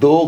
2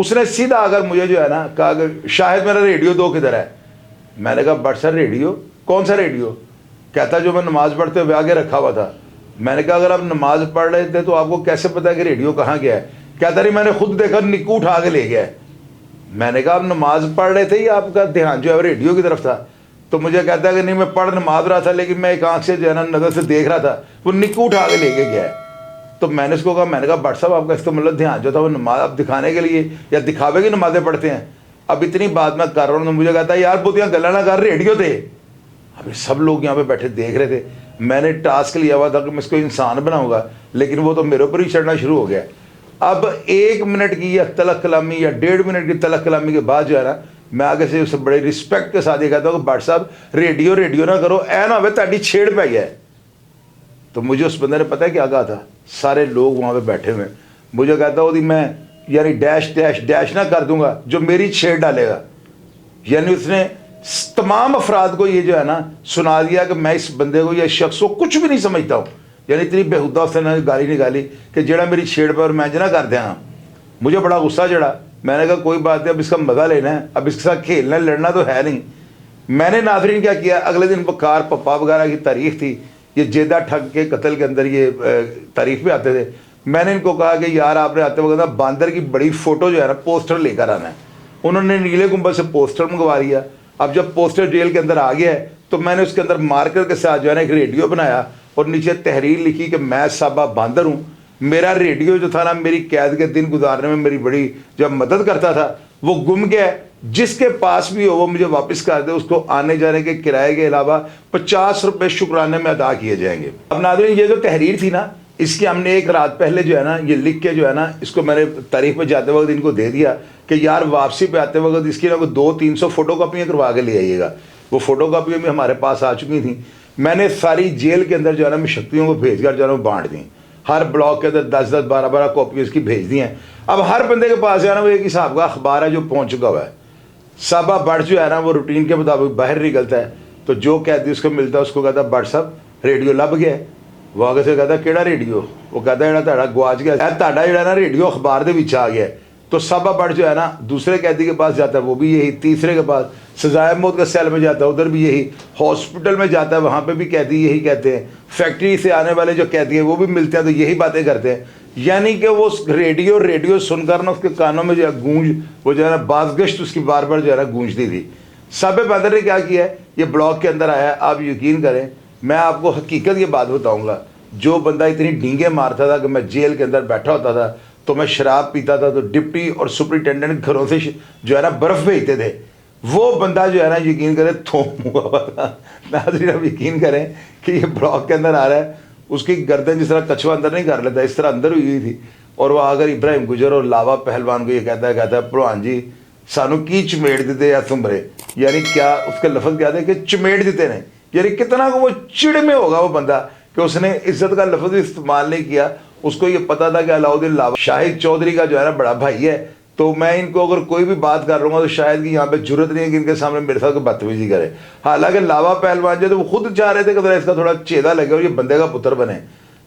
اس نے سیدھا اگر مجھے جو ہے نا کہا کہ شاہد میرا ریڈیو دو کدھر ہے. میں نے کہا بٹ سر ریڈیو کون سا ریڈیو؟ کہتا جو میں نماز پڑھتے ہوئے آگے رکھا ہوا تھا. میں نے کہا اگر آپ نماز پڑھ رہے تھے تو آپ کو کیسے پتا ہے کہ ریڈیو کہاں گیا ہے؟ کہتا نہیں میں نے خود دیکھا نکو اٹھا کے لے گیا ہے. میں نے کہا آپ نماز پڑھ رہے تھے یا آپ کا دھیان جو ہے ریڈیو کی طرف تھا؟ تو مجھے کہتا ہے کہ نہیں میں پڑھ نماز رہا تھا لیکن میں ایک آنکھ سے جو ہے نا نظر سے دیکھ رہا تھا وہ نکو اٹھا کے لے کے گیا ہے. تو میں نے اس کو کہا میں نے کہا بٹ صاحب آپ کا اس کا مطلب دھیان جو تھا وہ نماز آپ دکھانے کے لیے یا دکھاوے کی نمازیں پڑھتے ہیں. اب اتنی بات میں کر رہا ہوں تو مجھے کہتا ہے یار بوتیاں گلا نہ کر ریڈیو تھے. ابھی سب لوگ یہاں پہ بیٹھے دیکھ رہے تھے. میں نے ٹاسک لیا ہوا تھا کہ میں اس کو انسان بناؤں گا لیکن وہ تو میرے اوپر ہی چڑھنا شروع ہو گیا. اب 1 منٹ کی یا تلخ کلامی یا 1.5 منٹ کی تلخ کلامی کے بعد جو ہے نا میں آگے سے اسے بڑے رسپیکٹ کے ساتھ یہ کہتا ہوں کہ بٹ صاحب ریڈیو نہ کرو اے نہ ہوئے تاڑی چھیڑ پہ گیا ہے. تو مجھے اس بندے نے پتہ ہے کیا کہا تھا؟ سارے لوگ وہاں پہ بیٹھے ہوئے مجھے کہتا وہ میں یعنی ڈیش ڈیش ڈیش نہ کر دوں گا جو میری چھیڑ ڈالے گا. یعنی اس نے تمام افراد کو یہ جو ہے نا سنا دیا کہ میں اس بندے کو یا اس شخص کو کچھ بھی نہیں سمجھتا ہوں. یعنی اتنی بےحدہ اس نے گالی نکالی کہ جڑا میری چھیڑ پہ اور میں نہ کر دیا. مجھے بڑا غصہ چڑھا. میں نے کہا کوئی بات نہیں اب اس کا مزہ لینا ہے اب اس کے ساتھ کھیلنا ہے لڑنا تو ہے نہیں. میں نے ناظرین کیا کیا اگلے دن بکار پپا وغیرہ کی تاریخ تھی یہ جیدہ ٹھگ کے قتل کے اندر یہ تاریخ بھی آتے تھے. میں نے ان کو کہا کہ یار آپ نے آتے وقت باندر کی بڑی فوٹو جو ہے نا پوسٹر لے کر آنا ہے. انہوں نے نیلے گنبد سے پوسٹر منگوا لیا. اب جب پوسٹر جیل کے اندر آ گیا ہے تو میں نے اس کے اندر مارکر کے ساتھ جو ہے نا ایک ریڈیو بنایا اور نیچے تحریر لکھی کہ میں صاحبہ باندر ہوں. میرا ریڈیو جو تھا نا میری قید کے دن گزارنے میں میری بڑی جب مدد کرتا تھا وہ گم گیا ہے. جس کے پاس بھی ہو وہ مجھے واپس کر دے. اس کو آنے جانے کے کرائے کے علاوہ 50 روپے شکرانے میں ادا کیے جائیں گے. اب ناظرین یہ جو تحریر تھی نا اس کی ہم نے ایک رات پہلے جو ہے نا یہ لکھ کے جو ہے نا اس کو میں نے تاریخ پہ جاتے وقت ان کو دے دیا کہ یار واپسی پہ آتے وقت اس کی نا کوئی 200-300 فوٹو کاپیاں کروا کے لے آئیے گا. وہ فوٹو کاپیاں بھی ہمارے پاس آ چکی تھیں. میں نے ساری جیل کے اندر جو ہے نا میں شکتیوں کو بھیج کر جو ہے نا بانٹ دیں. ہر بلاک کے اندر 10-10 12-12 کاپی اس کی بھیج دی ہیں. اب ہر بندے کے پاس جو ہے نا وہ ایک حساب کا اخبار ہے جو پہنچ چکا ہوا ہے. صاحبہ بٹ جو ہے نا وہ روٹین کے مطابق باہر نکلتا ہے تو جو قیدی اس کو ملتا ہے اس کو کہتا ہے بٹ صاحب ریڈیو لب گیا ہے. وہ آگے سے کہتا ہے کیڑا ریڈیو؟ وہ کہتا ہے جڑا گواچ گیا تہاڈا جڑا نا ریڈیو اخبار دے وچ آ گیا ہے. تو صاحبہ بٹ جو ہے نا دوسرے قیدی کے پاس جاتا ہے وہ بھی یہی, تیسرے کے پاس سزائے موت کے سیل میں جاتا ہے ادھر بھی یہی, ہاسپٹل میں جاتا ہے وہاں پہ بھی قیدی یہی کہتے ہیں, فیکٹری سے آنے والے جو قیدی ہیں وہ بھی ملتے ہیں تو یہی باتیں کرتے ہیں. یعنی کہ وہ ریڈیو سن کر نا اس کے کانوں میں جو ہے گونج وہ جو ہے نا بازگشت اس کی بار بار جو ہے نا گونجتی تھی. صاحب باندر نے کیا کیا ہے یہ بلاک کے اندر آیا. آپ یقین کریں میں آپ کو حقیقت یہ بات بتاؤں گا, جو بندہ اتنی ڈینگیں مارتا تھا کہ میں جیل کے اندر بیٹھا ہوتا تھا تو میں شراب پیتا تھا تو ڈپٹی اور سپرنٹینڈنٹ گھروں سے جو ہے نا برف بھیجتے تھے. وہ بندہ جو ہے نا یقین کریں تھوم ہوا ہوا تھا. ناظرین اب یقین کریں کہ یہ بلاک کے اندر آ رہا ہے, اس کی گردن جس طرح کچھوا اندر نہیں کر لیتا اس طرح اندر ہوئی تھی. اور وہ اگر ابراہیم گجر اور لاوا پہلوان کو یہ کہتا ہے پروان جی سانو کی چمیڑ دیتے یا تمرے, یعنی کیا اس کے لفظ کیا تھے کہ چمیڑ دیتے نے. یعنی کتنا کو وہ چڑ میں ہوگا وہ بندہ کہ اس نے عزت کا لفظ بھی استعمال نہیں کیا. اس کو یہ پتا تھا کہ علاؤدین لاوا شاہد چودھری کا جو ہے نا بڑا بھائی ہے تو میں ان کو اگر کوئی بھی بات کر رہا ہوں تو شاید کہ یہاں پہ جرت نہیں ہے کہ ان کے سامنے میرے ساتھ کوئی بدتمیزی کرے. حالانکہ لاوا پہلوان جو تو وہ خود چاہ رہے تھے کہ اس کا تھوڑا چیدہ لگے اور یہ بندے کا پتر بنے.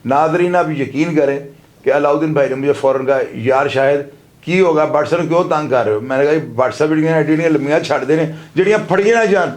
ناظرین آپ یقین کریں کہ علاؤدین بھائی نے مجھے فوراً کہا یار شاہد کی ہوگا بٹ صاحب کیوں تنگ کر رہے ہو؟ میں نے کہا بٹ صاحب جڑیاں لمیاں چھڑ دینے جڑیاں پھڑیاں نہ جان.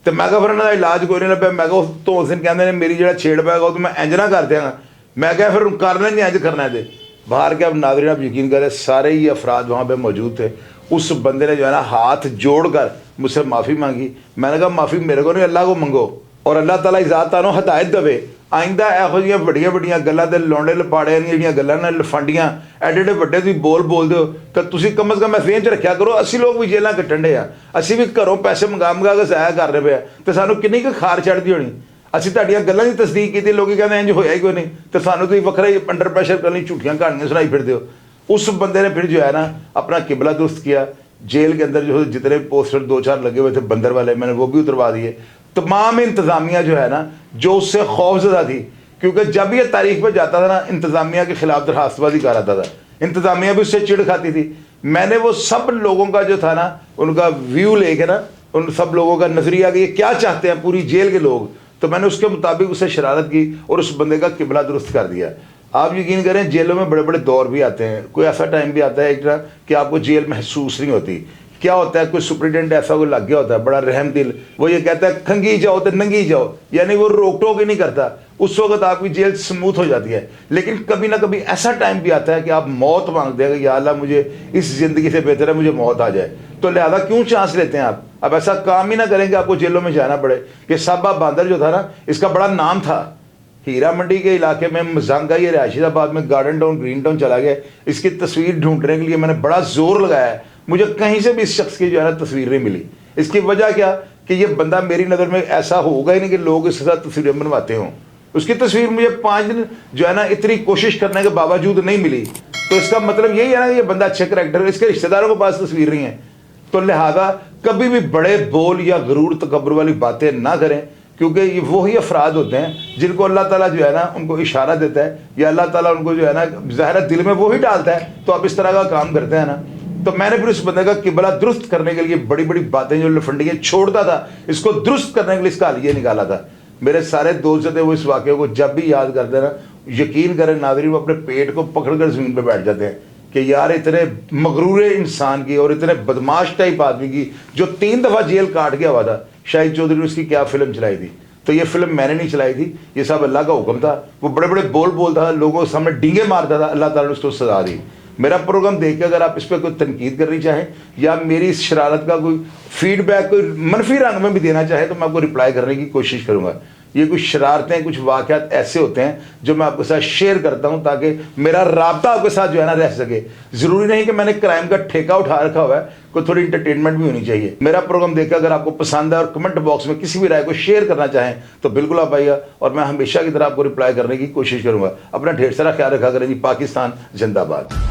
تو میں کہا پھر انہوں کا علاج کوئی نہیں لگا. میں کہا تو اس دن کہتے ہیں میری جڑا چھیڑ پائے گا تو میں انج نہ کر دیا گا. میں کہا پھر کرنا نہیں انج کرنا ہے. باہر کے اب ناظرین آپ یقین کریں سارے ہی افراد وہاں پہ موجود تھے. اس بندے نے جو ہے نا ہاتھ جوڑ کر مجھ سے معافی مانگی. میں نے کہا معافی میرے کو نہیں اللہ کو منگو اور اللہ تعالیٰ ذات تانوں ہدایت دے. آئندہ یہو جہاں بڑیاں بڑیاں گلاں تے لونڈے لپاڑے جہاں گلاں نے لفانڈیاں ایڈے ایڈے وڈے تھی بول دو تو تسی کم از کم ذہن چ رکھیا کرو اسی لوگ بھی جیلاں کٹن ڈے اسی بھی گھروں پیسے منگا کے ضائع کر رہے پے تو سانو کنی کہ خار چڑھتی ہونی. اسی تہاڈیاں گلاں دی تصدیق کی لوگ کہتے ہیں انج ہویا ہی کوئی نہیں تو سانو تو وکھرا ہی انڈر پریشر کرنی جھوٹیاں کہانیاں سنائی پھرتے ہو. اس بندے نے پھر جو ہے نا اپنا قبلہ درست کیا. جیل کے اندر جو جتنے پوسٹر 2-4 لگے ہوئے تھے بندر والے میں نے وہ بھی اتروا دیے. تمام انتظامیہ جو ہے نا جو اس سے خوف زدہ تھی کیونکہ جب یہ تاریخ پہ جاتا تھا نا انتظامیہ کے خلاف درخواست بازی کر آتا تھا. انتظامیہ بھی اس سے چڑ کھاتی تھی. میں نے وہ سب لوگوں کا جو تھا نا ان کا ویو لے کے نا ان سب لوگوں کا نظریہ کہ یہ کیا چاہتے ہیں پوری جیل کے لوگ, تو میں نے اس کے مطابق اسے شرارت کی اور اس بندے کا قبلہ درست کر دیا. آپ یقین کریں جیلوں میں بڑے بڑے دور بھی آتے ہیں, کوئی ایسا ٹائم بھی آتا ہے ایک کہ آپ کو جیل محسوس نہیں ہوتی. کیا ہوتا ہے, کوئی سپرنٹینڈنٹ ایسا کوئی لگ گیا ہوتا ہے بڑا رحم دل, وہ یہ کہتا ہے کھنگی جاؤ تو ننگی جاؤ, یعنی وہ روک ٹوک ہی نہیں کرتا. اس وقت آپ کی جیل سموتھ ہو جاتی ہے. لیکن کبھی نہ کبھی ایسا ٹائم بھی آتا ہے کہ آپ موت مانگتے ہیں کہ یا اللہ مجھے اس زندگی سے بہتر ہے مجھے موت آ جائے. تو لہذا کیوں چانس لیتے ہیں آپ؟ اب ایسا کام ہی نہ کریں کہ آپ کو جیلوں میں جانا پڑے. کہ صابہ باندر جو تھا نا, اس کا بڑا نام تھا, ہیرا منڈی کے علاقے میں مزانگا یہ رہائشی آباد میں گارڈن ٹاؤن گرین ٹاؤن چلا گیا. اس کی تصویر ڈھونڈنے کے لیے میں نے بڑا زور لگایا ہے, مجھے کہیں سے بھی اس شخص کی جو ہے نا تصویر نہیں ملی. اس کی وجہ کیا کہ یہ بندہ میری نظر میں ایسا ہوگا ہی نہیں کہ لوگ اس کے ساتھ تصویریں بنواتے ہوں. اس کی تصویر مجھے 5 دن جو ہے نا اتنی کوشش کرنے کے باوجود نہیں ملی. تو اس کا مطلب یہی ہے نا کہ یہ بندہ اچھے کریکٹر ہے, اس کے رشتہ داروں کے پاس تصویر نہیں ہے. تو لہذا کبھی بھی بڑے بول یا غرور تکبر والی باتیں نہ کریں, کیونکہ یہ وہی افراد ہوتے ہیں جن کو اللہ تعالیٰ جو ہے نا ان کو اشارہ دیتا ہے, یا اللہ تعالیٰ ان کو جو ہے نا ظاہر دل میں وہی ڈالتا ہے. تو آپ اس طرح کا کام کرتے ہیں نا. تو میں نے پھر اس بندے کا قبلہ درست کرنے کے لیے بڑی بڑی باتیں جو لفنڈیاں چھوڑتا تھا, اس کو درست کرنے کے لیے اس کا حلیہ نکالا تھا. میرے سارے دوست جو تھے وہ اس واقعے کو جب بھی یاد کرتے ہیں نا, یقین کریں ناظرین, وہ اپنے پیٹ کو پکڑ کر زمین پہ بیٹھ جاتے ہیں کہ یار اتنے مغرور انسان کی اور اتنے بدماش ٹائپ آدمی کی جو 3 دفعہ جیل کاٹ گیا ہوا تھا, شاہد چودھری نے اس کی کیا فلم چلائی تھی. تو یہ فلم میں نے نہیں چلائی تھی, یہ سب اللہ کا حکم تھا. وہ بڑے بڑے بول بولتا تھا, لوگوں کے سامنے ڈینگے مارتا تھا, اللہ تعالیٰ نے اس کو سزا دی. میرا پروگرام دیکھ کے اگر آپ اس پہ کوئی تنقید کرنی چاہیں یا میری اس شرارت کا کوئی فیڈ بیک کوئی منفی رنگ میں بھی دینا چاہے تو میں آپ کو رپلائی کرنے کی کوشش کروں گا. یہ کچھ شرارتیں, کچھ واقعات ایسے ہوتے ہیں جو میں آپ کے ساتھ شیئر کرتا ہوں تاکہ میرا رابطہ آپ کے ساتھ جو ہے نا رہ سکے. ضروری نہیں کہ میں نے کرائم کا ٹھیکہ اٹھا رکھا ہوا ہے, کوئی تھوڑی انٹرٹینمنٹ بھی ہونی چاہیے. میرا پروگرام دیکھ کے اگر آپ کو پسند ہے اور کمنٹ باکس میں کسی بھی رائے کو شیئر کرنا چاہیں تو بالکل آپ آئیے, اور میں ہمیشہ کی طرح آپ کو رپلائی کرنے کی کوشش کروں گا. اپنا ڈھیر سارا خیال رکھا کریں جی. پاکستان زندہ باد.